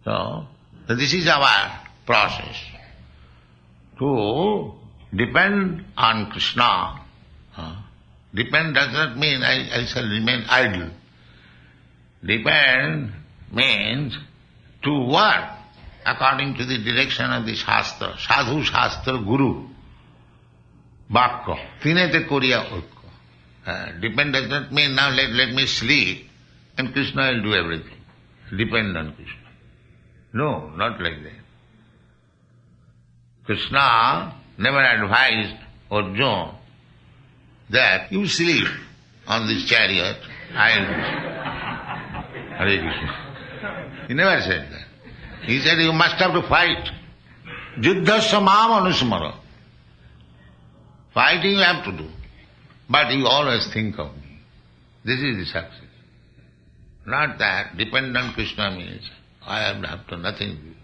So this is our process. To depend on Krishna. Depend does not mean I shall remain idle. Depend means to work according to the direction of the sastra. Sadhu, sastra, guru. Vakya. Tinete, kariya, aikya. Depend does not mean now let me sleep and Krishna will do everything. Depend on Krishna. No, not like that. Krishna never advised Arjuna that you sleep on this chariot, I'll Hare Krishna. He never said that. He said you must have to fight. Yudhyasva anusmara. Fighting you have to do. But you always think of me. This is the success. Not that depend on Krishna means I have to nothing.